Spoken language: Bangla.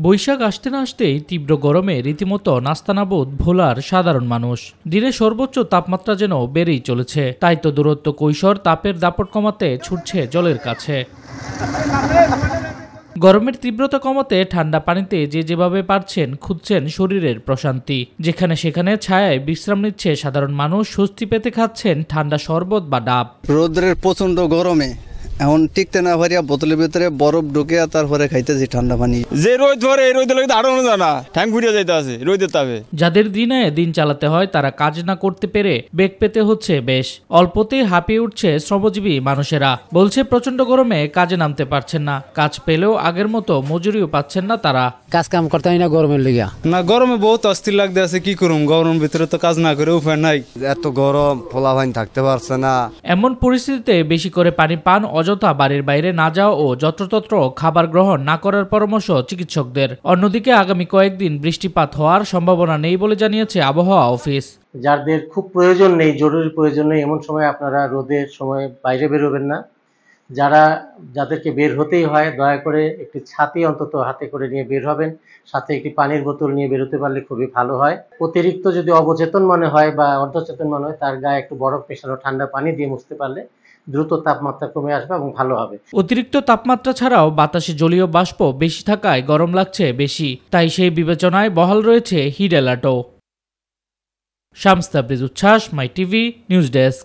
বৈশাখ আসতে না আসতেই তীব্র গরমে রীতিমতো নাস্তানাবুদ ভোলার সাধারণ মানুষ। দিনে সর্বোচ্চ তাপমাত্রা যেন বেড়েই চলেছে, তাই তো দূরত্ব কৈশোর তাপের দাপট কমাতে ছুটছে জলের কাছে। গরমের তীব্রতা কমাতে ঠান্ডা পানিতে যে যেভাবে পারছেন খুঁজছেন শরীরের প্রশান্তি। যেখানে সেখানে ছায়ায় বিশ্রাম নিচ্ছে সাধারণ মানুষ, স্বস্তি পেতে খাচ্ছেন ঠান্ডা শরবত বা ডাব। রোদ্রের প্রচন্ড গরমে এখন টিকতে না পারিয়া বোতলের ভিতরে বরফ ঢুকে তারপরে খাইতেছি ঠান্ডা পানি। যে রোদ ধরে এই রোদ লাগে আরো জানা ঠ্যাং ঘুরিয়ে যাইতে আছে রোদের তাপে। যাদের দিনে দিন চালাতে হয় তারা কাজ না করতে পেরে বেগ পেতে হচ্ছে বেশ। অল্পতেই হাঁপিয়ে উঠছে শ্রমজীবী মানুষেরা। বলছে প্রচন্ড গরমে কাজে নামতে পারছেন না, কাজ পেলেও আগের মতো মজুরিও পাচ্ছেন না তারা। কাজ কাম করতে হয় না গরমের লিগা। না গরমে বহুত অস্থির লাগতে আছে, কি করুম গরমের ভিতরে তো কাজ না করে উপায় নাই। এত গরম পোলাপাইন থাকতে পারছে না। এমন পরিস্থিতিতে বেশি করে পানি পান, অযথা বাড়ির বাইরে না যাওয়া ও যত্রতত্র খাবার গ্রহণ না করার পরামর্শ চিকিৎসকদের। অন্যদিকে আগামী কয়েকদিন বৃষ্টিপাত হওয়ার সম্ভাবনা নেই বলে জানিয়েছে আবহাওয়া অফিস। যাদের খুব প্রয়োজন নেই, জরুরি প্রয়োজন নেই, এমন সময় আপনারা রোদের সময় বাইরে বেরোবেন না। যাদেরকে বের হতেই হয় দয়া করে একটি ছাতি অন্তত হাতে করে নিয়ে বের হবেন, সাথে একটি পানির বোতল নিয়ে বেরোতে পারলে খুবই ভালো হয়। অতিরিক্ত যদি অবচেতন মনে হয় বা অর্ধচেতন মনে হয়, তার গায়ে একটু বরফ মেশানো ঠান্ডা পানি দিয়ে মুছতে পারলে দ্রুত তাপমাত্রা কমে আসবে এবং ভালো হবে। অতিরিক্ত তাপমাত্রা ছাড়াও বাতাসে জলীয় বাষ্প বেশি থাকায় গরম লাগছে বেশি, তাই সেই বিবেচনায় বহাল রয়েছে হিট অ্যালার্টও। শামস তাবরিজ উচ্ছ্বাস, মাই টিভি নিউজ ডেস্ক।